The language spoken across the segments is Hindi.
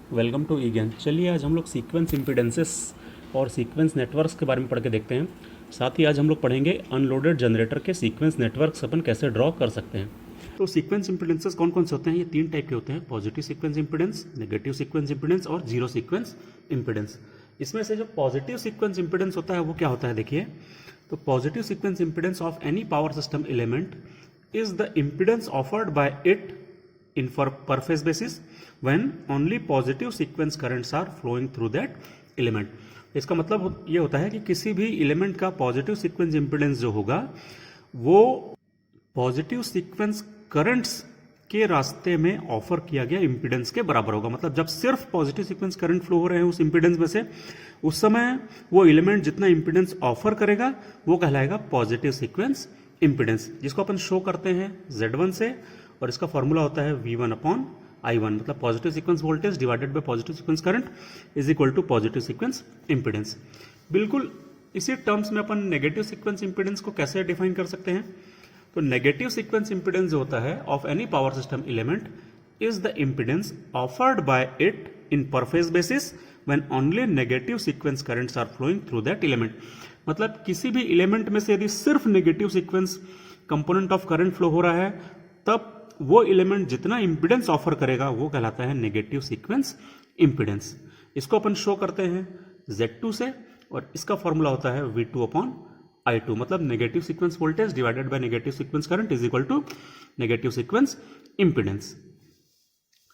Welcome to ईज्ञान। चलिए आज हम लोग सीक्वेंस इम्पीडेंसेस और सीक्वेंस नेटवर्क्स के बारे में पढ़ के देखते हैं। साथ ही आज हम लोग पढ़ेंगे अनलोडेड जनरेटर के सीक्वेंस नेटवर्क्स अपन कैसे ड्रॉ कर सकते हैं। तो सीक्वेंस इम्पीडेंसेस कौन कौन से होते हैं? ये तीन टाइप के होते हैं: positive sequence impedance, negative sequence impedance और जीरो सीक्वेंस इम्पीडेंस। इसमें से जो पॉजिटिव सीक्वेंस इम्पीडेंस होता है वो क्या होता है, देखिए। तो positive sequence impedance of any power system element is the impedance offered by it in per phase basis when only positive sequence currents are flowing through that element। इसका मतलब ये होता है कि किसी भी एलिमेंट का पॉजिटिव सीक्वेंस इम्पीडेंस जो होगा वो पॉजिटिव सीक्वेंस करंट्स के रास्ते में ऑफर किया गया इम्पीडेंस के बराबर होगा। मतलब जब सिर्फ पॉजिटिव सीक्वेंस करंट फ्लो हो रहे हैं उस इम्पीडेंस में से, उस समय वो एलिमेंट जितना इम्पीडेंस ऑफर करेगा वो कहलाएगा पॉजिटिव सीक्वेंस इम्पीडेंस, जिसको अपन शो करते हैं Z1 से। और इसका फॉर्मूला होता है V1 अपॉन I1, मतलब positive sequence voltage divided by positive sequence current is equal to positive sequence impedance. बिल्कुल इसी टर्म्स में अपन नेगेटिव सीक्वेंस इम्पीडेंस को कैसे डिफाइन कर सकते हैं? तो नेगेटिव सीक्वेंस इम्पीडेंस जो होता है of any power system element is the impedance offered by it in per phase basis when only negative sequence currents are flowing through that element. मतलब किसी भी एलिमेंट में से यदि सिर्फ negative sequence component of current flow हो रहा है तब वो एलिमेंट जितना इंपीडेंस ऑफर करेगा वो कहलाता है नेगेटिव सीक्वेंस इंपीडेंस। इसको अपन शो करते हैं Z2 से, और इसका फॉर्मूला होता है V2 अपॉन I2, मतलब negative sequence voltage divided by negative sequence current is equal to negative sequence impedance.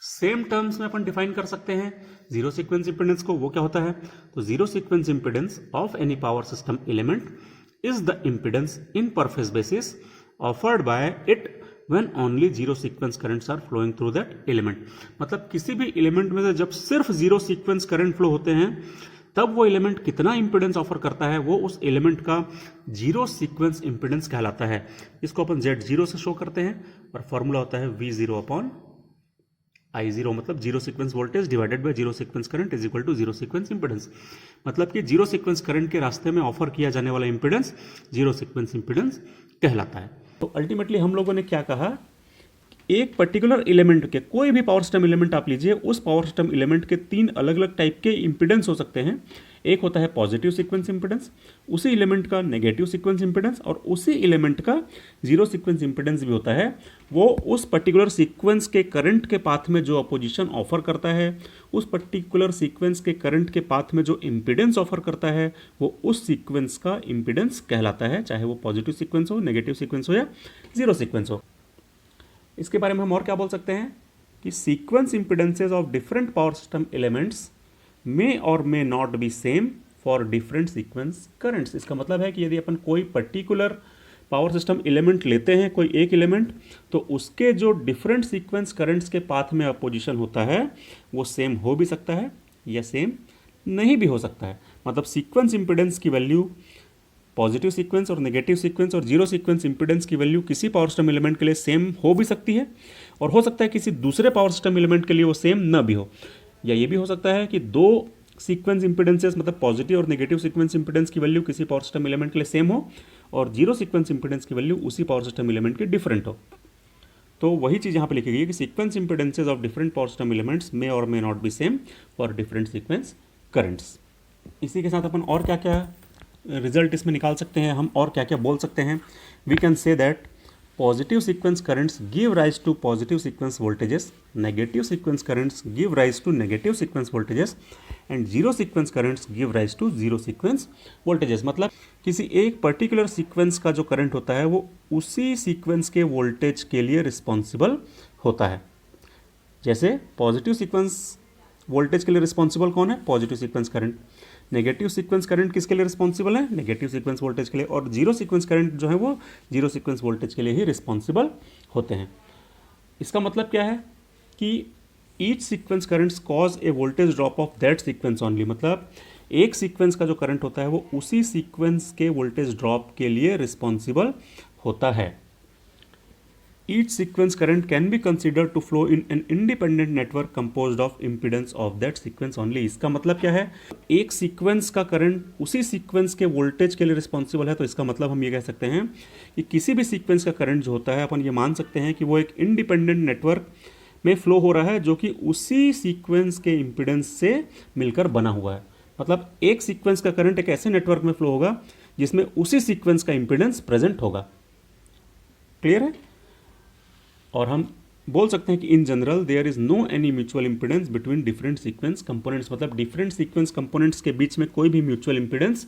Same terms में अपन डिफाइन कर सकते हैं जीरो सीक्वेंस इंपीडेंस को। वो क्या होता है? तो zero sequence impedance of any power system element is the impedance in per phase basis offered by it when only zero sequence currents are flowing through that element. मतलब किसी भी एलिमेंट में से जब सिर्फ जीरो सीक्वेंस करंट फ्लो होते हैं तब वो एलिमेंट कितना इंपीडेंस ऑफर करता है वो उस एलिमेंट का जीरो सीक्वेंस इंपीडेंस कहलाता है। इसको अपन Z0 से शो करते हैं, और फॉर्मूला होता है V0 अपॉन I0, मतलब zero sequence voltage divided by zero sequence current is equal to zero sequence impedance. मतलब कि जीरो सीक्वेंस करंट के रास्ते में ऑफर किया जाने वाला इंपीडेंस जीरो सीक्वेंस इंपीडेंस कहलाता है। तो अल्टीमेटली हम लोगों ने क्या कहा, एक पर्टिकुलर एलिमेंट के, कोई भी पावर सिस्टम एलिमेंट आप लीजिए, उस पावर सिस्टम एलिमेंट के तीन अलग अलग टाइप के इंपीडेंस हो सकते हैं। एक होता है पॉजिटिव सीक्वेंस इंपीडेंस, उसी एलिमेंट का नेगेटिव सीक्वेंस इंपीडेंस, और उसी एलिमेंट का जीरो सीक्वेंस इंपीडेंस भी होता है। वो उस पर्टिकुलर सीक्वेंस के करंट के पाथ में जो अपोजिशन ऑफर करता है, उस पर्टिकुलर सीक्वेंस के करंट के पाथ में जो इंपीडेंस ऑफर करता है वो उस सीक्वेंस का इंपीडेंस कहलाता है, चाहे वो पॉजिटिव सीक्वेंस हो, नेगेटिव सीक्वेंस हो या जीरो सीक्वेंस हो। इसके बारे में हम और क्या बोल सकते हैं कि sequence impedances of different power system elements may और may not be same for different sequence currents. इसका मतलब है कि यदि अपन कोई पर्टिकुलर पावर सिस्टम एलिमेंट लेते हैं, कोई एक एलिमेंट, तो उसके जो डिफरेंट सीक्वेंस करंट्स के पाथ में अपोजिशन होता है वो सेम हो भी सकता है या सेम नहीं भी हो सकता है। मतलब सीक्वेंस इंपीडेंस की वैल्यू पॉजिटिव सीक्वेंस और नेगेटिव सीक्वेंस और जीरो सीक्वेंस इंपीडेंस की वैल्यू किसी पावर सिस्टम एलिमेंट के लिए सेम हो भी सकती है, और हो सकता है किसी दूसरे पावर सिस्टम एलिमेंट के लिए वो सेम न भी हो। या ये भी हो सकता है कि दो सीक्वेंस इंपीडेंसेस, मतलब पॉजिटिव और नेगेटिव सीक्वेंस इंपीडेंस की वैल्यू किसी पावर सिस्टम एलिमेंट के लिए सेम हो और जीरो सीक्वेंस इंपीडेंस की वैल्यू उसी पावर सिस्टम एलिमेंट की डिफरेंट हो। तो वही चीज़ यहाँ पे लिखी गई है कि sequence impedances of different power system elements may और may not be same for different sequence currents. इसी के साथ अपन और क्या क्या रिजल्ट इसमें निकाल सकते हैं, हम और क्या क्या बोल सकते हैं? We can say that positive sequence currents give rise to positive sequence voltages, negative sequence currents give rise to negative sequence voltages, and zero sequence currents give rise to zero sequence voltages. मतलब किसी एक पर्टिकुलर सीक्वेंस का जो करंट होता है वो उसी सीक्वेंस के वोल्टेज के लिए रिस्पॉन्सिबल होता है। जैसे पॉजिटिव सीक्वेंस वोल्टेज के लिए रिस्पॉन्सिबल कौन है? Positive sequence current. Negative sequence current किसके लिए रिस्पॉन्सिबल है? नेगेटिव सीक्वेंस वोल्टेज के लिए। और जीरो सीक्वेंस करंट जो है वो जीरो सीक्वेंस वोल्टेज के लिए ही रिस्पॉन्सिबल होते हैं। इसका मतलब क्या है कि each sequence currents cause A voltage drop of that sequence only. मतलब एक सीक्वेंस का जो करंट होता है वो उसी सीक्वेंस के वोल्टेज ड्रॉप के लिए रिस्पॉन्सिबल होता है। Each sequence current can be considered to flow in an independent network composed of impedance of that sequence only। इसका मतलब क्या है? एक सीक्वेंस का करंट उसी सीक्वेंस के वोल्टेज के लिए रिस्पॉन्सिबल है, तो इसका मतलब हम ये कह सकते हैं कि किसी भी सीक्वेंस का करंट जो होता है अपन ये मान सकते हैं कि वो एक इंडिपेंडेंट नेटवर्क में फ्लो हो रहा है जो कि उसी सीक्वेंस के इम्पीडेंस से मिलकर बना हुआ है। मतलब एक सीक्वेंस का करंट एक ऐसे नेटवर्क में फ्लो होगा जिसमें उसी सीक्वेंस का इम्पीडेंस प्रेजेंट होगा। क्लियर है? और हम बोल सकते हैं कि in general there is no any mutual impedance between different sequence components. मतलब डिफरेंट सीक्वेंस कंपोनेंट्स के बीच में कोई भी म्यूचुअल इंपीडेंस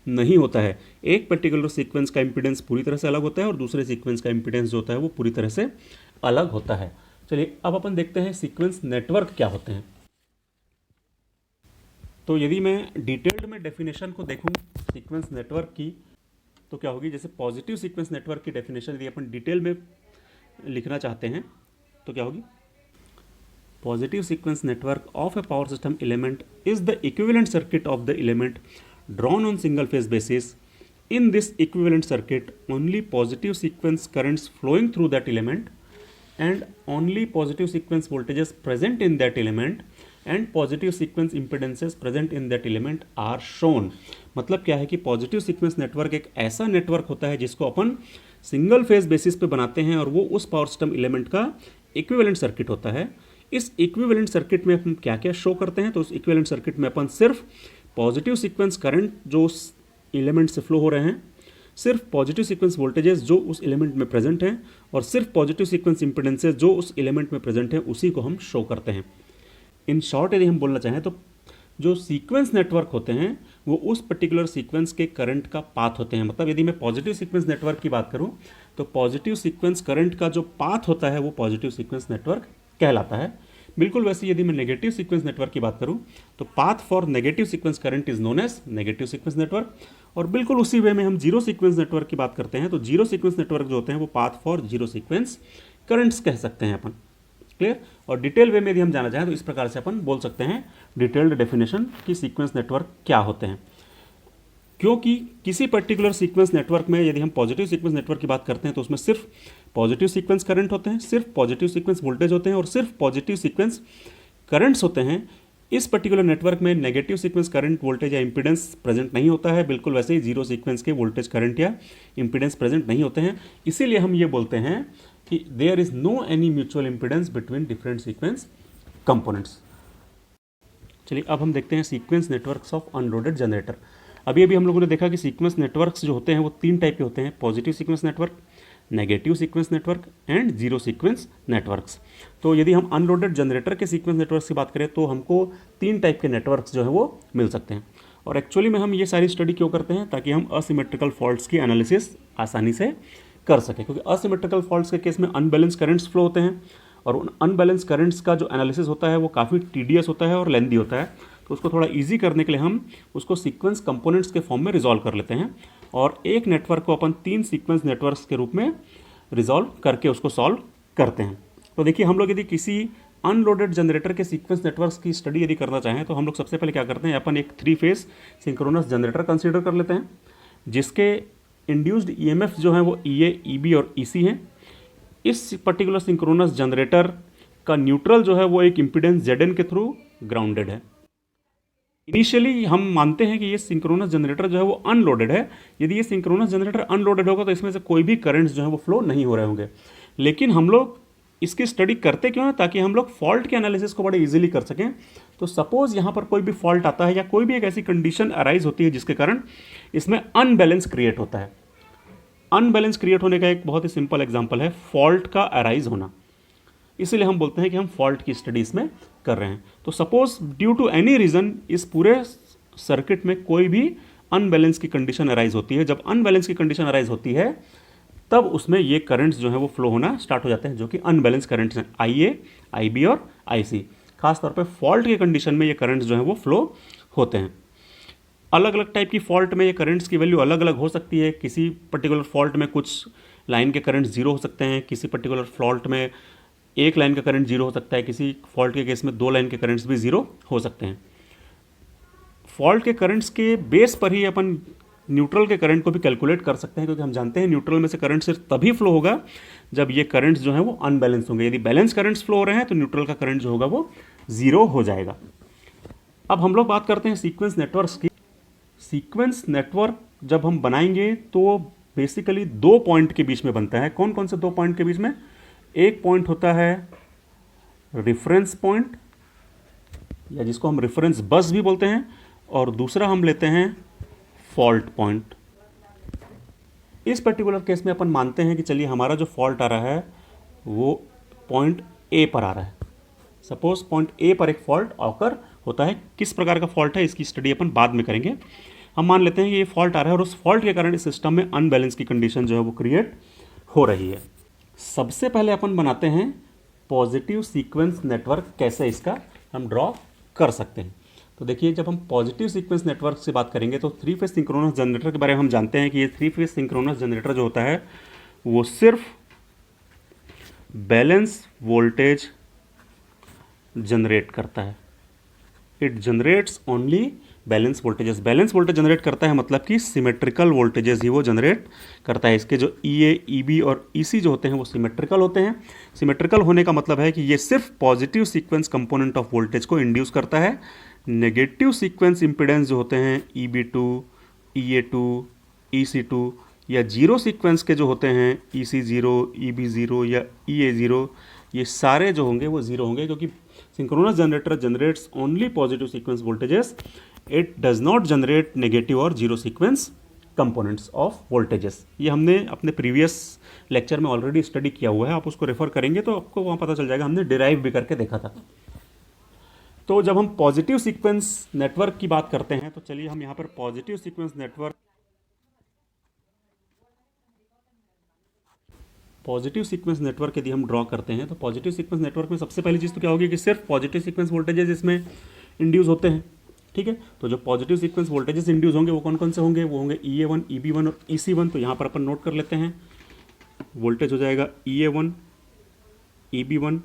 नहीं होता है। एक पर्टिकुलर सीक्वेंस का इंपीडेंस पूरी तरह से अलग होता है और दूसरे सीक्वेंस का इंपीडेंस जो होता है वो पूरी तरह से अलग होता है। चलिए अब अपन देखते हैं सीक्वेंस नेटवर्क क्या होते हैं। तो यदि मैं डिटेल्ड में डेफिनेशन को देखूं सीक्वेंस नेटवर्क की तो क्या होगी। जैसे पॉजिटिव सीक्वेंस नेटवर्क की डेफिनेशन यदि अपन डिटेल में लिखना चाहते हैं तो क्या होगी। Positive sequence network of A power system element is the equivalent circuit of the element drawn on single phase basis. In this equivalent circuit, only positive sequence currents flowing through that element and only positive sequence voltages present in that element and positive sequence impedances present in that element are shown. मतलब क्या है कि पॉजिटिव सीक्वेंस नेटवर्क एक ऐसा नेटवर्क होता है जिसको अपन सिंगल फेज बेसिस पे बनाते हैं और वो उस पावर सिस्टम एलिमेंट का इक्विवेलेंट सर्किट होता है। इस इक्विवेलेंट सर्किट में हम क्या क्या शो करते हैं। तो उस इक्विवेलेंट सर्किट में अपन सिर्फ पॉजिटिव सीक्वेंस करंट जो उस एलिमेंट से फ्लो हो रहे हैं, सिर्फ पॉजिटिव सीक्वेंस वोल्टेजेस जो उस एलिमेंट में प्रेजेंट हैं और सिर्फ पॉजिटिव सीक्वेंस इंपीडेंसेस जो उस एलिमेंट में प्रेजेंट हैं उसी को हम शो करते हैं। इन शॉर्ट यदि हम बोलना चाहें तो जो सीक्वेंस नेटवर्क होते हैं वो उस पर्टिकुलर सीक्वेंस के करंट का पाथ होते हैं। मतलब यदि मैं पॉजिटिव सीक्वेंस नेटवर्क की बात करूं तो पॉजिटिव सीक्वेंस करंट का जो पाथ होता है वो पॉजिटिव सीक्वेंस नेटवर्क कहलाता है। बिल्कुल वैसे यदि मैं नेगेटिव सीक्वेंस नेटवर्क की बात करूं तो path for negative sequence current is known as negative sequence network. और बिल्कुल उसी वे में हम जीरो सीक्वेंस नेटवर्क की बात करते हैं तो जीरो सीक्वेंस नेटवर्क जो होते हैं वो path for zero sequence currents कह सकते हैं अपन। क्लियर? और डिटेल वे में यदि हम जाना चाहें तो इस प्रकार से अपन बोल सकते हैं डिटेल्ड डेफिनेशन कि सीक्वेंस नेटवर्क क्या होते हैं। क्योंकि किसी पर्टिकुलर सीक्वेंस नेटवर्क में यदि हम पॉजिटिव सीक्वेंस नेटवर्क की बात करते हैं तो उसमें सिर्फ पॉजिटिव सीक्वेंस करंट होते हैं, सिर्फ पॉजिटिव सीक्वेंस वोल्टेज होते हैं और सिर्फ पॉजिटिव सीक्वेंस करंट्स होते हैं। इस पर्टिकुलर नेटवर्क में नेगेटिव सीक्वेंस करंट वोल्टेज या इंपीडेंस प्रेजेंट नहीं होता है। बिल्कुल वैसे ही जीरो सीक्वेंस के वोल्टेज करंट या इंपीडेंस प्रेजेंट नहीं होते हैं। इसीलिए हम ये बोलते हैं कि there is no any mutual impedance between different sequence components. चलिए अब हम देखते हैं sequence networks of unloaded generator. अभी हम लोगों ने देखा कि सीक्वेंस नेटवर्क्स जो होते हैं वो तीन टाइप के होते हैं, positive sequence network, negative sequence network and zero sequence networks. तो यदि हम अनलोडेड जनरेटर के सीक्वेंस नेटवर्क्स की बात करें तो हमको तीन टाइप के नेटवर्क्स जो है वो मिल सकते हैं। और एक्चुअली में हम ये सारी स्टडी क्यों करते हैं, ताकि हम असिमेट्रिकल फॉल्ट्स की एनालिसिस आसानी से कर सकें। क्योंकि असिमेट्रिकल फॉल्ट्स के केस में अनबैलेंस करंट्स फ्लो होते हैं और उन अनबैलेंस करंट्स का जो एनालिसिस होता है वो काफ़ी टीडियस होता है और लेंदी होता है। तो उसको थोड़ा ईजी करने के लिए हम उसको सीक्वेंस कंपोनेंट्स के फॉर्म में रिजॉल्व कर लेते हैं और एक नेटवर्क को अपन तीन सीक्वेंस नेटवर्क्स के रूप में रिजॉल्व करके उसको सॉल्व करते हैं। तो देखिए हम लोग यदि किसी अनलोडेड जनरेटर के सीक्वेंस नेटवर्क्स की स्टडी यदि करना चाहें तो हम लोग सबसे पहले क्या करते हैं, अपन एक 3 फेज सिंक्रोनस जनरेटर कंसीडर कर लेते हैं जिसके इंड्यूस्ड ईएमएफ जो है वो ईए, ईबी और ईसी हैं। इस पर्टिकुलर सिंक्रोनस जनरेटर का न्यूट्रल जो है वो एक इम्पीडेंस जेडएन के थ्रू ग्राउंडेड है। इनिशियली हम मानते हैं कि ये सिंक्रोनस जनरेटर जो है वो अनलोडेड है। यदि ये सिंक्रोनस जनरेटर अनलोडेड होगा तो इसमें से कोई भी करंट्स जो है वो फ्लो नहीं हो रहे होंगे। लेकिन हम लोग इसकी स्टडी करते क्यों है, ताकि हम लोग फॉल्ट के एनालिसिस को बड़े इजीली कर सकें। तो सपोज यहाँ पर कोई भी फॉल्ट आता है या कोई भी एक ऐसी कंडीशन अराइज होती है जिसके कारण इसमें अनबैलेंस क्रिएट होता है। अनबैलेंस क्रिएट होने का एक बहुत ही सिंपल एग्जाम्पल है फॉल्ट का अराइज होना। इसीलिए हम बोलते हैं कि हम फॉल्ट की स्टडी इसमें कर रहे हैं। तो suppose due to any reason इस पूरे सर्किट में कोई भी अनबैलेंस की कंडीशन अराइज होती है। जब अनबैलेंस की कंडीशन अराइज होती है तब उसमें ये करंट्स जो है वो फ्लो होना स्टार्ट हो जाते हैं, जो कि अनबैलेंस करंट्स हैं, आईए, आईबी और आईसी। खासतौर पे फॉल्ट की कंडीशन में ये करंट्स जो है वो फ्लो होते हैं। अलग अलग टाइप की फॉल्ट में ये करंट्स की वैल्यू अलग अलग हो सकती है। किसी पर्टिकुलर फॉल्ट में कुछ लाइन के करंट्स जीरो हो सकते हैं, किसी पर्टिकुलर फॉल्ट में एक लाइन का करंट जीरो हो सकता है, किसी फॉल्ट के केस में 2 लाइन के करंट्स भी जीरो हो सकते हैं। फॉल्ट के करंट्स के बेस पर ही अपन न्यूट्रल के करंट को भी कैलकुलेट कर सकते हैं, क्योंकि हम जानते हैं न्यूट्रल में से करंट सिर्फ तभी फ्लो होगा जब ये करंट्स जो है वो अनबैलेंस होंगे। यदि बैलेंस करंट्स फ्लो हो रहे हैं तो न्यूट्रल का करंट जो होगा वो जीरो हो जाएगा। अब हम लोग बात करते हैं सीक्वेंस नेटवर्क्स की। सीक्वेंस नेटवर्क जब हम बनाएंगे तो बेसिकली 2 पॉइंट के बीच में बनता है। कौन कौन से 2 पॉइंट के बीच में? एक पॉइंट होता है रेफरेंस पॉइंट, या जिसको हम रेफरेंस बस भी बोलते हैं, और दूसरा हम लेते हैं फॉल्ट पॉइंट। इस पर्टिकुलर केस में अपन मानते हैं कि चलिए हमारा जो फॉल्ट आ रहा है वो पॉइंट ए पर आ रहा है। सपोज पॉइंट ए पर एक फॉल्ट ऑकर होता है। किस प्रकार का फॉल्ट है इसकी स्टडी अपन बाद में करेंगे। हम मान लेते हैं कि ये फॉल्ट आ रहा है और उस फॉल्ट के कारण इस सिस्टम में अनबैलेंस की कंडीशन जो है वो क्रिएट हो रही है। सबसे पहले अपन बनाते हैं पॉजिटिव सीक्वेंस नेटवर्क, कैसे इसका हम ड्रॉ कर सकते हैं। तो देखिए, जब हम पॉजिटिव सीक्वेंस नेटवर्क से बात करेंगे तो थ्री फेज सिंक्रोनस जनरेटर के बारे में हम जानते हैं कि ये थ्री फेज सिंक्रोनस जनरेटर जो होता है वो सिर्फ बैलेंस वोल्टेज जनरेट करता है। It generates only balance voltages. Balance voltage generate करता है मतलब कि सिमेट्रिकल वोल्टेजेस ही वो जनरेट करता है। इसके जो ई ए, ई बी और ई सी जो होते हैं वो सिमेट्रिकल होते हैं। सिमेट्रिकल होने का मतलब है कि ये सिर्फ positive sequence component of voltage को इंड्यूस करता है। नेगेटिव सीक्वेंस इंपिडेंस जो होते हैं E B two, E A two, E C two, या जीरो सीक्वेंस के जो होते हैं E C zero, E B zero या ई ए ज़ीरो, ये सारे जो होंगे वो ज़ीरो होंगे, क्योंकि synchronous generator generates only positive sequence voltages. It does not generate negative और zero sequence components of voltages. ये हमने अपने प्रीवियस लेक्चर में ऑलरेडी स्टडी किया हुआ है, आप उसको रेफर करेंगे तो आपको वहाँ पता चल जाएगा, हमने डिराइव भी करके देखा था। तो जब हम पॉजिटिव सीक्वेंस नेटवर्क की बात करते हैं तो चलिए हम यहाँ पर पॉजिटिव सीक्वेंस नेटवर्क यदि हम ड्रॉ करते हैं तो पॉजिटिव सीक्वेंस नेटवर्क में सबसे पहली चीज़ तो क्या होगी कि सिर्फ पॉजिटिव सीक्वेंस वोल्टेजेस इसमें इंड्यूस होते हैं। ठीक है, तो जो पॉजिटिव सीक्वेंस वोल्टेजेस इंड्यूस होंगे वो कौन कौन से होंगे, वो होंगे ई ए वन, ई बी वन और ई सी वन। तो यहाँ पर अपन नोट कर लेते हैं, वोल्टेज हो जाएगा ई ए वन, ई बी वन,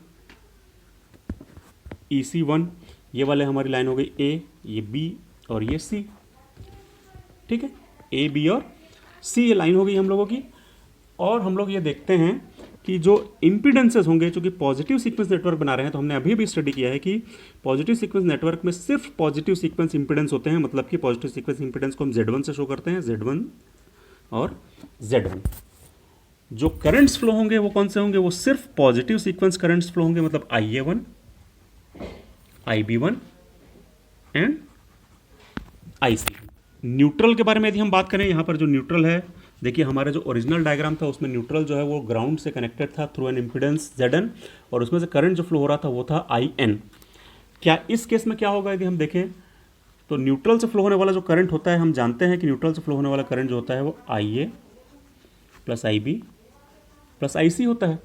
ई सी वन। ये वाले हमारी लाइन हो गई ए, ये बी और ये सी। ठीक है, ए बी और सी ये लाइन हो गई हम लोगों की। और हम लोग ये देखते हैं कि जो इम्पीडेंसेस होंगे, चूंकि पॉजिटिव सीक्वेंस नेटवर्क बना रहे हैं तो हमने अभी भी स्टडी किया है कि पॉजिटिव सीक्वेंस नेटवर्क में सिर्फ पॉजिटिव सीक्वेंस इम्पीडेंस होते हैं। मतलब कि पॉजिटिव सीक्वेंस इम्पीडेंस को हम Z1 से शो करते हैं, Z1 और Z1। जो करंट्स फ्लो होंगे वो कौन से होंगे, वो सिर्फ पॉजिटिव सीक्वेंस करंट्स फ्लो होंगे, मतलब IA1, IB1 and IC। Neutral के बारे में यदि हम बात करें, यहाँ पर जो न्यूट्रल है, देखिए हमारा जो ओरिजिनल डायग्राम था उसमें न्यूट्रल जो है वो ग्राउंड से कनेक्टेड था थ्रू एन इम्पीडेंस Zn, और उसमें से करंट जो फ्लो हो रहा था वो था IN। क्या इस केस में क्या होगा यदि हम देखें तो न्यूट्रल से फ्लो होने वाला जो करंट होता है, हम जानते हैं कि न्यूट्रल से फ्लो होने वाला करंट जो होता है वो IA plus IB plus IC होता है।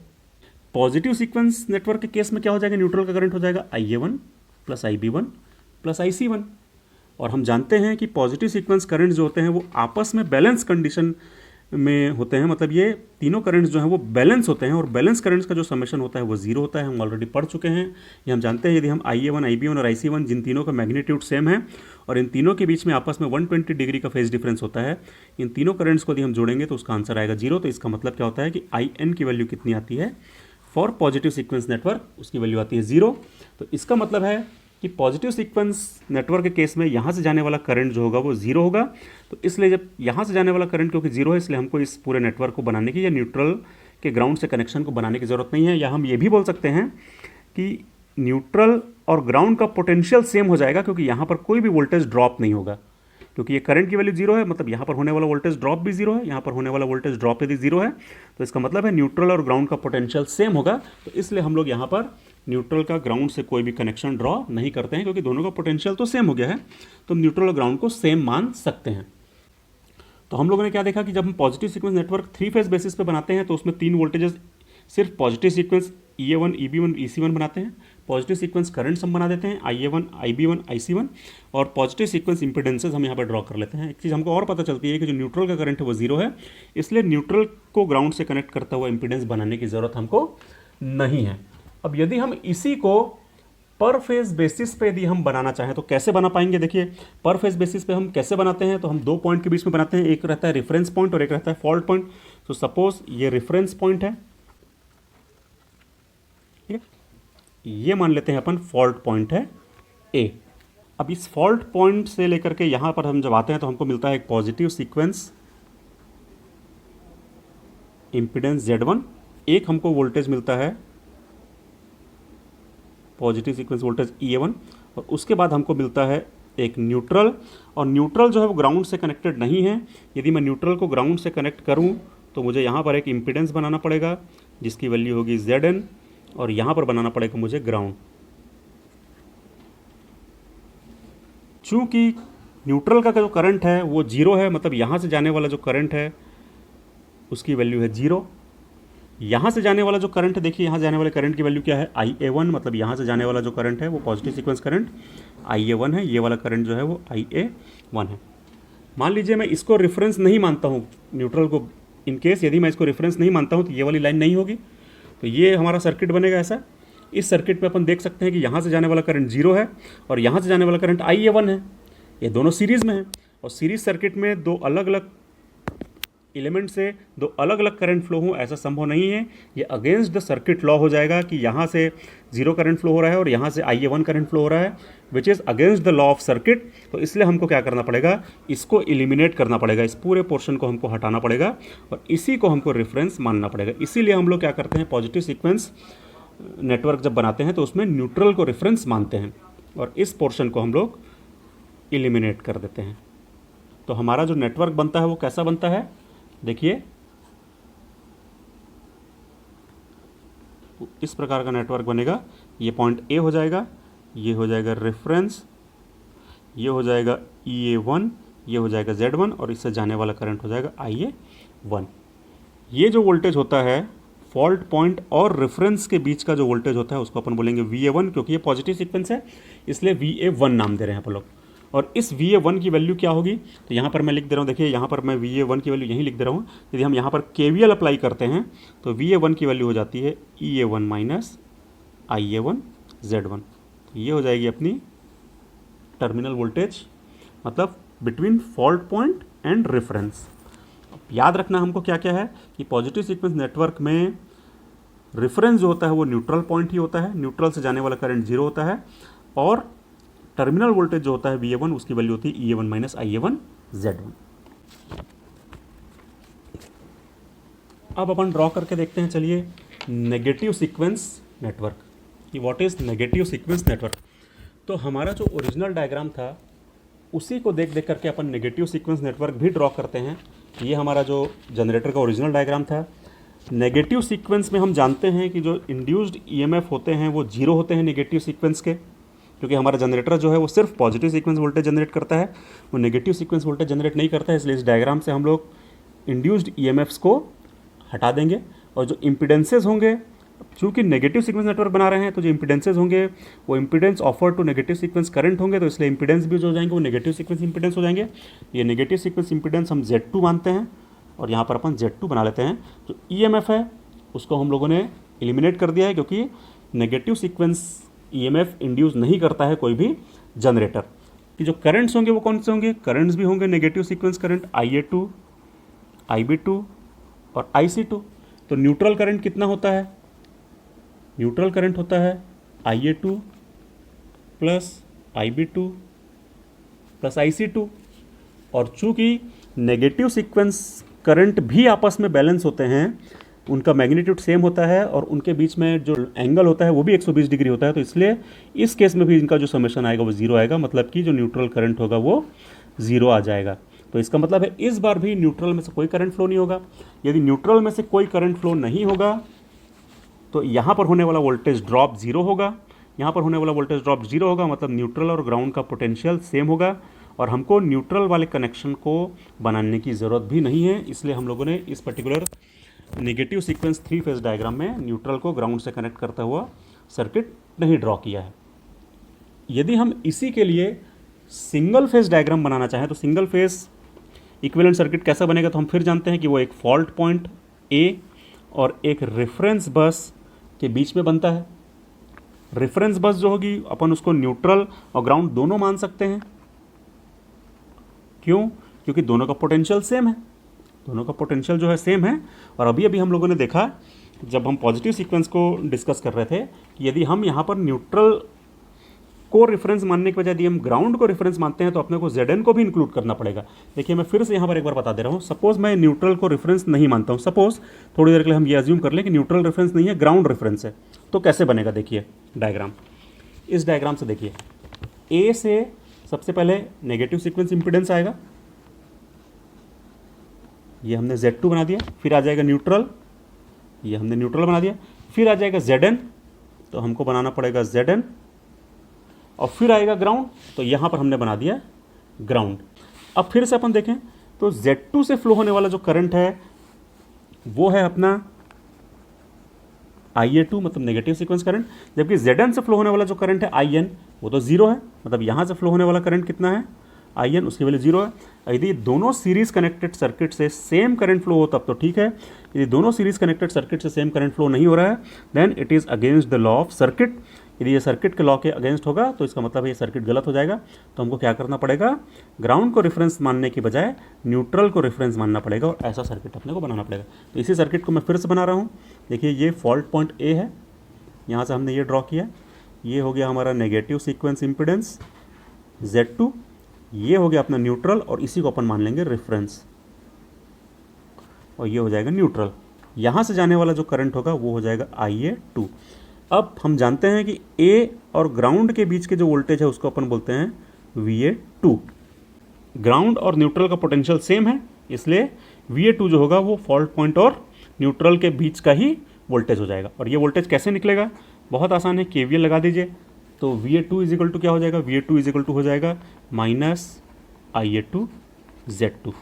पॉजिटिव सीक्वेंस नेटवर्क के केस में क्या हो जाएगा, न्यूट्रल का करंट हो जाएगा IA1 plus IB1 plus IC1। और हम जानते हैं कि पॉजिटिव सीक्वेंस करंट जो होते हैं वो आपस में बैलेंस कंडीशन में होते हैं, मतलब ये तीनों करंट्स जो हैं वो बैलेंस होते हैं, और बैलेंस करंट्स का जो समेशन होता है वो जीरो होता है। हम ऑलरेडी पढ़ चुके हैं, ये हम जानते हैं। यदि हम IA1, IB1 और IC1 जिन तीनों का मैग्नीट्यूड सेम है और इन तीनों के बीच में आपस में 120 डिग्री का फेज डिफरेंस होता है, इन तीनों करंट्स को यदि हम जोड़ेंगे तो उसका आंसर आएगा जीरो। तो इसका मतलब क्या होता है कि IN की वैल्यू कितनी आती है फॉर पॉजिटिव सीक्वेंस नेटवर्क, उसकी वैल्यू आती है जीरो। तो इसका मतलब है कि पॉजिटिव सीक्वेंस नेटवर्क के केस में यहाँ से जाने वाला करंट जो होगा वो जीरो होगा। तो इसलिए जब यहाँ से जाने वाला करंट क्योंकि जीरो है, इसलिए हमको इस पूरे नेटवर्क को बनाने की या न्यूट्रल के ग्राउंड से कनेक्शन को बनाने की ज़रूरत नहीं है। या हम ये भी बोल सकते हैं कि न्यूट्रल और ग्राउंड का पोटेंशियल सेम हो जाएगा, क्योंकि यहाँ पर कोई भी वोल्टेज ड्रॉप नहीं होगा, क्योंकि ये करंट की वैल्यू जीरो है, मतलब यहाँ पर होने वाला वोल्टेज ड्रॉप भी जीरो है, यहाँ पर होने वाला वोल्टेज ड्रॉप यदि जीरो है तो इसका मतलब है न्यूट्रल और ग्राउंड का पोटेंशियल सेम होगा। तो इसलिए हम लोग यहाँ पर न्यूट्रल का ग्राउंड से कोई भी कनेक्शन ड्रॉ नहीं करते हैं, क्योंकि दोनों का पोटेंशियल तो सेम हो गया है, तो हम न्यूट्रल और ग्राउंड को सेम मान सकते हैं। तो हम लोगों ने क्या देखा कि जब हम positive sequence network three phase basis पे बनाते हैं तो उसमें तीन वोल्टेजेस सिर्फ positive sequence IA1, EB1, EC1 बनाते हैं। पॉजिटिव सीक्वेंस करंट्स हम बना देते हैं IA1, IB1, IC1, और पॉजिटिव सीक्वेंस इंपिडेंसेस हम यहाँ पर ड्रॉ कर लेते हैं। एक चीज़ हमको और पता चलती है कि जो न्यूट्रल का करंट है वो जीरो है, इसलिए न्यूट्रल को ग्राउंड से कनेक्ट करता हुआ इंपिडेंस बनाने की ज़रूरत हमको नहीं है। अब यदि हम इसी को पर फेज बेसिस पे यदि हम बनाना चाहें तो कैसे बना पाएंगे। देखिए, पर फेज बेसिस पे हम कैसे बनाते हैं, तो हम दो पॉइंट के बीच में बनाते हैं, एक रहता है रेफरेंस पॉइंट और एक रहता है फॉल्ट पॉइंट। तो सपोज ये रेफरेंस पॉइंट है, ठीक है, ये मान लेते हैं अपन फॉल्ट पॉइंट है ए। अब इस फॉल्ट पॉइंट से लेकर के यहां पर हम जब आते हैं तो हमको मिलता है एक पॉजिटिव सीक्वेंस इंपिडेंस Z1, एक हमको वोल्टेज मिलता है पॉजिटिव सीक्वेंस वोल्टेज EA1, और उसके बाद हमको मिलता है एक न्यूट्रल, और न्यूट्रल जो है वो ग्राउंड से कनेक्टेड नहीं है। यदि मैं न्यूट्रल को ग्राउंड से कनेक्ट करूं तो मुझे यहाँ पर एक इम्पीडेंस बनाना पड़ेगा जिसकी वैल्यू होगी Zn, और यहाँ पर बनाना पड़ेगा मुझे ग्राउंड। चूँकि न्यूट्रल का जो करंट है वो 0 है, मतलब यहाँ से जाने वाला जो करंट है उसकी वैल्यू है 0। यहाँ से जाने वाला जो करंट है, देखिए यहाँ जाने वाले करंट की वैल्यू क्या है, IA1, मतलब यहाँ से जाने वाला जो करंट है वो पॉजिटिव सीक्वेंस करंट IA1 है, ये वाला करंट जो है वो IA1 है। मान लीजिए मैं इसको रेफरेंस नहीं मानता हूँ न्यूट्रल को, इन केस यदि मैं इसको रेफरेंस नहीं मानता हूँ तो ये वाली लाइन नहीं होगी, तो ये हमारा सर्किट बनेगा ऐसा। इस सर्किट में अपन देख सकते हैं कि यहाँ से जाने वाला करंट 0 है और यहाँ से जाने वाला करंट IA1 है, ये दोनों सीरीज़ में है, और सीरीज सर्किट में दो अलग अलग एलिमेंट से दो अलग अलग करंट फ्लो हो ऐसा संभव नहीं है। ये अगेंस्ट द सर्किट लॉ हो जाएगा कि यहाँ से 0 करंट फ्लो हो रहा है और यहाँ से IA1 करंट फ्लो हो रहा है, which is against the law of circuit. तो इसलिए हमको क्या करना पड़ेगा, इसको एलिमिनेट करना पड़ेगा, इस पूरे पोर्शन को हमको हटाना पड़ेगा और इसी को हमको रेफरेंस मानना पड़ेगा। इसीलिए हम लोग क्या करते हैं, पॉजिटिव सीक्वेंस नेटवर्क जब बनाते हैं तो उसमें न्यूट्रल को रेफरेंस मानते हैं और इस पोर्शन को हम लोग एलिमिनेट कर देते हैं। तो हमारा जो नेटवर्क बनता है वो कैसा बनता है, देखिए इस प्रकार का नेटवर्क बनेगा। ये पॉइंट A हो जाएगा, ये हो जाएगा रेफरेंस, ये हो जाएगा EA1, ये हो जाएगा Z1 और इससे जाने वाला करंट हो जाएगा IA1। ये जो वोल्टेज होता है फॉल्ट पॉइंट और रेफरेंस के बीच का जो वोल्टेज होता है उसको अपन बोलेंगे VA1, क्योंकि ये पॉजिटिव सीक्वेंस है इसलिए VA1 नाम दे रहे हैं अपन लोग। और इस VA1 की वैल्यू क्या होगी, तो यहाँ पर मैं लिख दे रहा हूँ, देखिए यहाँ पर मैं VA1 की वैल्यू यहीं लिख दे रहा हूँ। यदि हम यहाँ पर KVL अप्लाई करते हैं तो VA1 की वैल्यू हो जाती है EA1 माइनस IA1 Z1। तो ये हो जाएगी अपनी टर्मिनल वोल्टेज, मतलब between fault point and reference. याद रखना हमको क्या क्या है कि पॉजिटिव सीक्वेंस नेटवर्क में रेफरेंस जो होता है वो न्यूट्रल पॉइंट ही होता है, न्यूट्रल से जाने वाला करंट 0 होता है, और टर्मिनल वोल्टेज जो होता है VA1 उसकी वैल्यू होती है EA1 माइनस IA1 Z1। अब अपन ड्रॉ करके देखते हैं, चलिए नेगेटिव सीक्वेंस नेटवर्क कि what is negative sequence network. तो हमारा जो ओरिजिनल डायग्राम था उसी को देख देख करके अपन नेगेटिव सीक्वेंस नेटवर्क भी ड्रॉ करते हैं। ये हमारा जो जनरेटर का ओरिजिनल डायग्राम था। नेगेटिव सीक्वेंस में हम जानते हैं कि जो इंड्यूस्ड EMF होते हैं वो 0 होते हैं नेगेटिव सीक्वेंस के, क्योंकि हमारा जनरेटर जो है वो सिर्फ पॉजिटिव सीक्वेंस वोल्टेज जनरेट करता है, वो नेगेटिव सीक्वेंस वोल्टेज जनरेट नहीं करता है। इसलिए इस डायग्राम से हम लोग इंड्यूस्ड EMFs को हटा देंगे और जो इम्पीडेंसेस होंगे, चूँकि नेगेटिव सीक्वेंस नेटवर्क बना रहे हैं तो जो इम्पीडेंसेस होंगे वो impedance offer to negative sequence current होंगे, तो इसलिए इम्पीडेंस भी जो हो जाएंगे वो नेगेटिव सीक्वेंस इम्पीडेंस हो जाएंगे। ये नेगेटिव सीक्वेंस इम्पीडेंस हम Z2 मानते हैं और यहाँ पर अपन Z2 बना लेते हैं। जो EMF है उसको हम लोगों ने एलिमिनेट कर दिया है, क्योंकि नेगेटिव सीक्वेंस EMF इंड्यूस नहीं करता है कोई भी जनरेटर। कि जो करंट्स होंगे वो कौन से होंगे, करंट्स भी होंगे negative sequence current IA2, IB2 और IC2। तो न्यूट्रल करंट कितना होता है, न्यूट्रल करंट होता है IA2 plus IB2 plus IC2। और चूँकि नेगेटिव सीक्वेंस करंट भी आपस में बैलेंस होते हैं, उनका मैग्नीट्यूड सेम होता है और उनके बीच में जो एंगल होता है वो भी 120 डिग्री होता है, तो इसलिए इस केस में भी इनका जो समेशन आएगा वो 0 आएगा, मतलब कि जो न्यूट्रल करंट होगा वो 0 आ जाएगा। तो इसका मतलब है इस बार भी न्यूट्रल में से कोई करंट फ्लो नहीं होगा। यदि न्यूट्रल में से कोई करंट फ्लो नहीं होगा तो यहाँ पर होने वाला वोल्टेज ड्रॉप 0 होगा, यहाँ पर होने वाला वोल्टेज ड्रॉप 0 होगा, मतलब न्यूट्रल और ग्राउंड का पोटेंशियल सेम होगा और हमको न्यूट्रल वाले कनेक्शन को बनाने की ज़रूरत भी नहीं है। इसलिए हम लोगों ने इस particular negative sequence 3 phase diagram में न्यूट्रल को ग्राउंड से कनेक्ट करता हुआ सर्किट नहीं ड्रॉ किया है। यदि हम इसी के लिए सिंगल फेज डायग्राम बनाना चाहें तो सिंगल फेज इक्विवेलेंट सर्किट कैसा बनेगा, तो हम फिर जानते हैं कि वो एक फॉल्ट पॉइंट A और एक रेफरेंस बस के बीच में बनता है। रेफरेंस बस जो होगी अपन उसको न्यूट्रल और ग्राउंड दोनों मान सकते हैं। क्यों, क्योंकि दोनों का पोटेंशियल सेम है, दोनों का पोटेंशियल जो है सेम है। और अभी अभी हम लोगों ने देखा जब हम पॉजिटिव सीक्वेंस को डिस्कस कर रहे थे कि यदि हम यहाँ पर न्यूट्रल को रेफरेंस मानने के बजाय यदि हम ग्राउंड को रेफरेंस मानते हैं तो अपने को Zn को भी इंक्लूड करना पड़ेगा। देखिए मैं फिर से यहाँ पर एक बार बता दे रहा हूँ, सपोज मैं न्यूट्रल को रेफरेंस नहीं मानता हूँ, सपोज थोड़ी देर के लिए हम ये अज्यूम कर लें कि न्यूट्रल रेफरेंस नहीं है, ग्राउंड रेफरेंस है, तो कैसे बनेगा देखिए डायग्राम। इस डायग्राम से देखिए, ए से सबसे पहले नेगेटिव सीक्वेंस इंपीडेंस आएगा, ये हमने Z2 बना दिया, फिर आ जाएगा न्यूट्रल, ये हमने न्यूट्रल बना दिया, फिर आ जाएगा Zn, तो हमको बनाना पड़ेगा Zn, और फिर आएगा ग्राउंड, तो यहाँ पर हमने बना दिया ग्राउंड। अब फिर से अपन देखें तो Z2 से फ्लो होने वाला जो करंट है वो है अपना IA2, मतलब नेगेटिव सीक्वेंस करंट, जबकि Zn से फ्लो होने वाला जो करंट है In वो तो जीरो है, मतलब यहाँ से फ्लो होने वाला करंट कितना है In, उसकी वैल्यू जीरो है। यदि दोनों सीरीज कनेक्टेड सर्किट से सेम करंट फ्लो हो तब तो ठीक है, यदि दोनों सीरीज कनेक्टेड सर्किट से सेम करंट फ्लो नहीं हो रहा है then it is against the law of circuit. यदि ये सर्किट के लॉ के अगेंस्ट होगा तो इसका मतलब ये सर्किट गलत हो जाएगा, तो हमको क्या करना पड़ेगा, ग्राउंड को रेफरेंस मानने की बजाय न्यूट्रल को रेफरेंस मानना पड़ेगा, और ऐसा सर्किट अपने को बनाना पड़ेगा। तो इसी सर्किट को मैं फिर से बना रहा हूँ। देखिए ये फॉल्ट पॉइंट ए है, यहाँ से हमने ये ड्रॉ किया, ये हो गया हमारा नेगेटिव सीक्वेंस इम्पिडेंस Z2, ये हो गया अपना न्यूट्रल, और इसी को अपन मान लेंगे रेफरेंस, और ये हो जाएगा न्यूट्रल। यहाँ से जाने वाला जो करंट होगा वो हो जाएगा IA2। अब हम जानते हैं कि A और ग्राउंड के बीच के जो वोल्टेज है उसको अपन बोलते हैं VA2। ग्राउंड और न्यूट्रल का पोटेंशियल सेम है, इसलिए VA2 जो होगा वो फॉल्ट पॉइंट और न्यूट्रल के बीच का ही वोल्टेज हो जाएगा। और ये वोल्टेज कैसे निकलेगा, बहुत आसान है, KVL लगा दीजिए, तो VA2 इज इक्वल टू क्या हो जाएगा, VA2 इज इक्वल टू हो जाएगा माइनस IA2 Z2।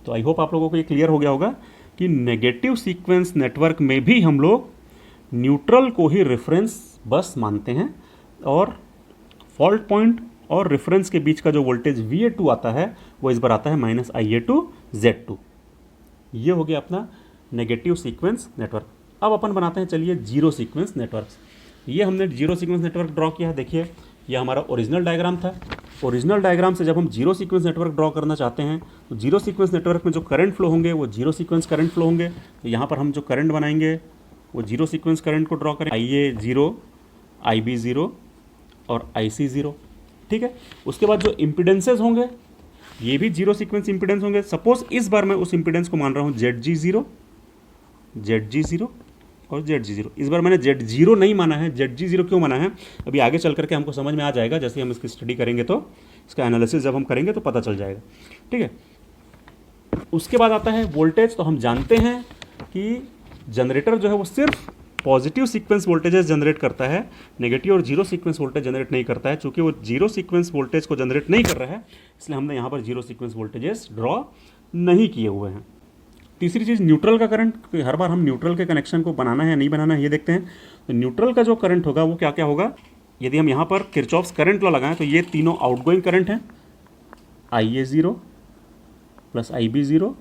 तो आई होप आप लोगों को ये क्लियर हो गया होगा कि नेगेटिव सीक्वेंस नेटवर्क में भी हम लोग न्यूट्रल को ही रेफरेंस बस मानते हैं, और फॉल्ट पॉइंट और रेफरेंस के बीच का जो वोल्टेज VA2 आता है वो इस बार आता है माइनस IA2 Z2। ये हो गया अपना नेगेटिव सीक्वेंस नेटवर्क। अब अपन बनाते हैं चलिए जीरो सीक्वेंस नेटवर्क। ये हमने जीरो सीक्वेंस नेटवर्क ड्रॉ किया है। देखिए ये हमारा ओरिजिनल डायग्राम था। ओरिजिनल डायग्राम से जब हम जीरो सीक्वेंस नेटवर्क ड्रॉ करना चाहते हैं तो जीरो सीक्वेंस नेटवर्क में जो करंट फ्लो होंगे वो जीरो सीक्वेंस करंट फ्लो होंगे। तो यहाँ पर हम जो करंट बनाएंगे वो जीरो सीक्वेंस करंट को ड्रॉ करें, IA0, IB0 और IC0, ठीक है। उसके बाद जो इम्पिडेंसेज होंगे ये भी जीरो सीक्वेंस इम्पिडेंस होंगे। सपोज इस बार मैं उस इम्पिडेंस को मान रहा हूँ ZG0, ZG0 और ZG0। इस बार मैंने Z0 नहीं माना है। ZG0 क्यों माना है अभी आगे चल करके हमको समझ में आ जाएगा, जैसे हम इसकी स्टडी करेंगे तो इसका एनालिसिस जब हम करेंगे तो पता चल जाएगा, ठीक है। उसके बाद आता है वोल्टेज। तो हम जानते हैं कि जनरेटर जो है वो सिर्फ पॉजिटिव सीक्वेंस वोल्टेजेस जनरेट करता है, नेगेटिव और जीरो सीक्वेंस वोल्टेज जनरेट नहीं करता है। चूंकि वो जीरो सीक्वेंस वोल्टेज को जनरेट नहीं कर रहा है इसलिए हमने यहाँ पर जीरो सीक्वेंस वोल्टेजेस ड्रॉ नहीं किए हुए हैं। तीसरी चीज़ न्यूट्रल का करंट, क्योंकि हर बार हम न्यूट्रल के कनेक्शन को बनाना है नहीं बनाना है ये देखते हैं। तो न्यूट्रल का जो करंट होगा वो क्या क्या होगा, यदि हम यहाँ पर किरचॉफ्स करंट लॉ लगाएं तो ये तीनों आउटगोइंग करंट हैं, IA0 plus IB0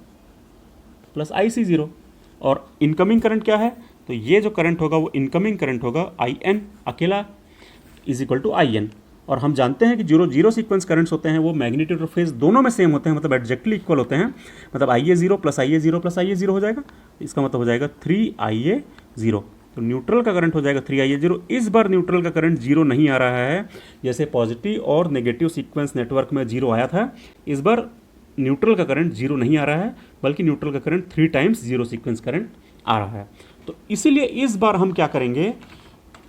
plus IC0। और इनकमिंग करंट क्या है, तो ये जो करंट होगा वो इनकमिंग करंट होगा IN अकेला इज इक्वल टू IN। और हम जानते हैं कि जो जीरो सीक्वेंस करंट्स होते हैं वो मैग्नीट्यूड और फेज दोनों में सेम होते हैं, मतलब एग्जैक्टली इक्वल होते हैं। मतलब IA0 plus IA0 plus IA0 हो जाएगा, इसका मतलब हो जाएगा 3IA0। तो न्यूट्रल का करंट हो जाएगा 3IA0। इस बार न्यूट्रल का करंट जीरो नहीं आ रहा है, जैसे पॉजिटिव और नेगेटिव सीक्वेंस नेटवर्क में जीरो आया था। इस बार न्यूट्रल का करंट जीरो नहीं आ रहा है, बल्कि न्यूट्रल का current 3 times zero sequence current आ रहा है। तो इसीलिए इस बार हम क्या करेंगे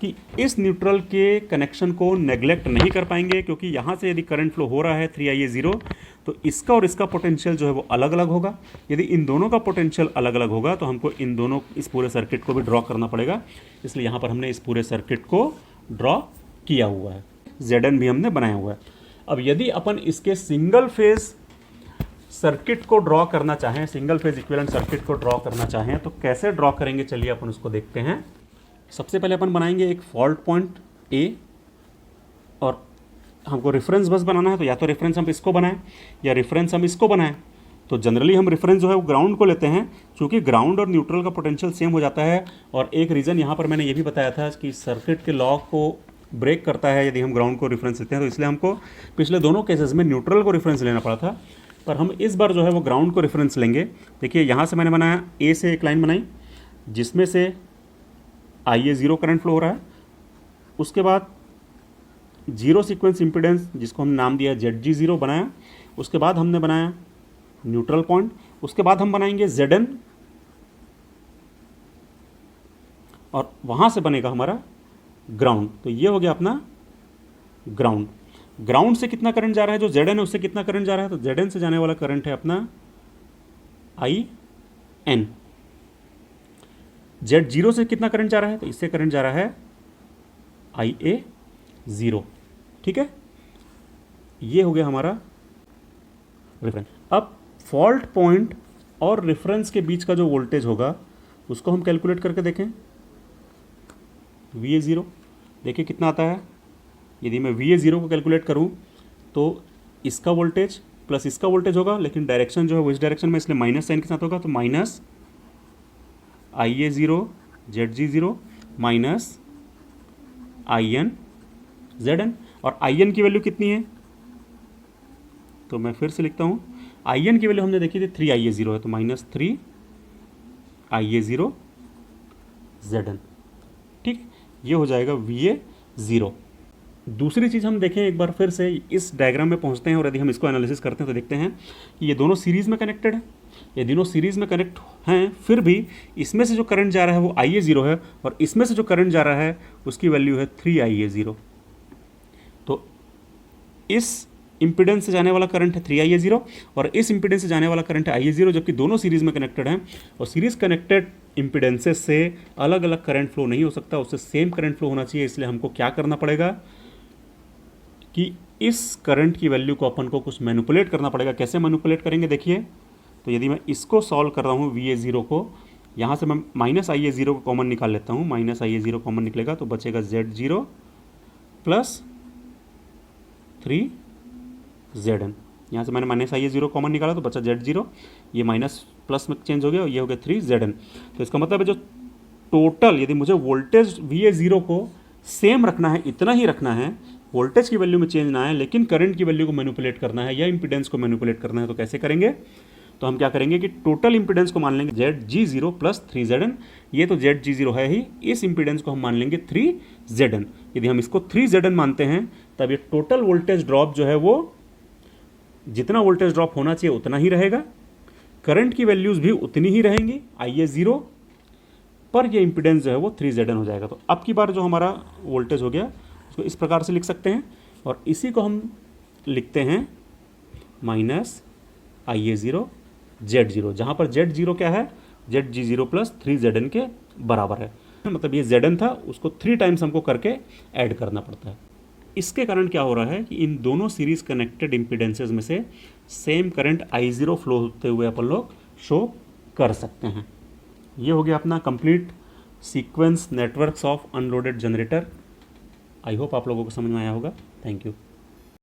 कि इस न्यूट्रल के कनेक्शन को नेग्लेक्ट नहीं कर पाएंगे, क्योंकि यहाँ से यदि करंट फ्लो हो रहा है 3IA0 तो इसका और इसका पोटेंशियल जो है वो अलग अलग होगा। यदि इन दोनों का पोटेंशियल अलग अलग होगा तो हमको इन दोनों इस पूरे सर्किट को भी ड्रॉ करना पड़ेगा, इसलिए यहाँ पर हमने इस पूरे सर्किट को ड्रॉ किया हुआ है, Zn भी हमने बनाया हुआ है। अब यदि अपन इसके सिंगल फेज सर्किट को ड्रॉ करना चाहें, सिंगल फेज इक्विवेलेंट सर्किट को ड्रॉ करना चाहें तो कैसे ड्रॉ करेंगे, चलिए अपन उसको देखते हैं। सबसे पहले अपन बनाएंगे एक फॉल्ट पॉइंट A, और हमको रेफरेंस बस बनाना है, तो या तो रेफरेंस हम इसको बनाएं या रेफरेंस हम इसको बनाएं। तो जनरली हम रेफरेंस जो है वो ग्राउंड को लेते हैं, क्योंकि ग्राउंड और न्यूट्रल का पोटेंशियल सेम हो जाता है। और एक रीज़न यहाँ पर मैंने ये भी बताया था कि सर्किट के लॉ को ब्रेक करता है यदि हम ग्राउंड को रेफरेंस लेते हैं, तो इसलिए हमको पिछले दोनों केसेस में न्यूट्रल को रेफरेंस लेना पड़ा था, पर हम इस बार जो है वो ग्राउंड को रेफरेंस लेंगे। देखिए यहाँ से मैंने बनाया, A से एक लाइन बनाई जिसमें से IA0 करंट फ्लो हो रहा है, उसके बाद जीरो सीक्वेंस इम्पिडेंस जिसको हम नाम दिया ZG0 बनाया, उसके बाद हमने बनाया न्यूट्रल पॉइंट, उसके बाद हम बनाएंगे Zn, और वहाँ से बनेगा हमारा ग्राउंड। तो ये हो गया अपना ग्राउंड। ग्राउंड से कितना करंट जा रहा है, जो Zn है उससे कितना करंट जा रहा है, तो Zn से जाने वाला करंट है अपना IN। Z0 से कितना करंट जा रहा है, तो इससे करंट जा रहा है IA0। ठीक है, ये हो गया हमारा रेफरेंस। अब फॉल्ट पॉइंट और रेफरेंस के बीच का जो वोल्टेज होगा उसको हम कैलकुलेट करके देखें। VA0 देखिए कितना आता है। यदि मैं VA0 को कैलकुलेट करूं तो इसका वोल्टेज प्लस इसका वोल्टेज होगा, लेकिन डायरेक्शन जो है वो इस डायरेक्शन में, इसलिए माइनस साइन के साथ होगा। तो minus IA0 ZG0 minus IN ZN। और IN की वैल्यू कितनी है, तो मैं फिर से लिखता हूँ, IN की वैल्यू हमने देखी थी 3IA0 है, तो माइनस 3IA0 ZN। ठीक, ये हो जाएगा VA0। दूसरी चीज़ हम देखें एक बार फिर से, इस डायग्राम में पहुंचते हैं और यदि हम इसको एनालिसिस करते हैं तो देखते हैं कि ये दोनों सीरीज़ में कनेक्टेड है। ये दोनों सीरीज़ में कनेक्ट हैं, फिर भी इसमें से जो करंट जा रहा है वो IA0 है और इसमें से जो करंट जा रहा है उसकी वैल्यू है 3IA0। तो इस इम्पीडेंस से जाने वाला करंट है 3IA0 और इस इम्पीडेंस से जाने वाला करंट है IA0, जबकि दोनों सीरीज़ में कनेक्टेड हैं। और सीरीज़ कनेक्टेड इम्पीडेंसेस से अलग अलग करंट फ्लो नहीं हो सकता, उससे सेम करंट फ्लो होना चाहिए। इसलिए हमको क्या करना पड़ेगा कि इस करंट की वैल्यू को अपन को कुछ मैनिपुलेट करना पड़ेगा। कैसे मैनिपुलेट करेंगे देखिए, तो यदि मैं इसको सॉल्व कर रहा हूँ VA0 को, यहाँ से मैं माइनस IA0 को कॉमन निकाल लेता हूँ। माइनस IA0 कॉमन निकलेगा तो बचेगा Z0 प्लस 3ZN। यहाँ से मैंने माइनस IA0 कॉमन निकाला तो बचा Z0, ये माइनस प्लस में चेंज हो गया और ये हो गया 3ZN। तो इसका मतलब है जो टोटल, यदि मुझे वोल्टेज VA0 को सेम रखना है, इतना ही रखना है, वोल्टेज की वैल्यू में चेंज ना है, लेकिन करंट की वैल्यू को मैनिपुलेट करना है या इंपीडेंस को मैनिपुलेट करना है, तो कैसे करेंगे, तो हम क्या करेंगे कि टोटल इंपीडेंस को मान लेंगे ZG0 प्लस 3ZN। ये तो ZG0 है ही, इस इंपीडेंस को हम मान लेंगे 3ZN। यदि हम इसको 3ZN मानते हैं तब ये टोटल वोल्टेज ड्रॉप जो है वो जितना वोल्टेज ड्रॉप होना चाहिए उतना ही रहेगा, करंट की वैल्यूज भी उतनी ही रहेंगी IA0 पर, ये इंपीडेंस जो है वो 3ZN हो जाएगा। तो अब की बार जो हमारा वोल्टेज हो गया उसको इस प्रकार से लिख सकते हैं और इसी को हम लिखते हैं माइनस IA0 Z0, जहाँ पर Z0 क्या है, ZG0 प्लस 3ZN के बराबर है। मतलब ये ZN था, उसको 3 टाइम्स हमको करके ऐड करना पड़ता है। इसके कारण क्या हो रहा है कि इन दोनों सीरीज कनेक्टेड इम्पीडेंसेस में से सेम करंट I0 फ्लो होते हुए अपन लोग शो कर सकते हैं। ये हो गया अपना complete sequence networks of unloaded generator. I hope आप लोगों को समझ में आया होगा। Thank you.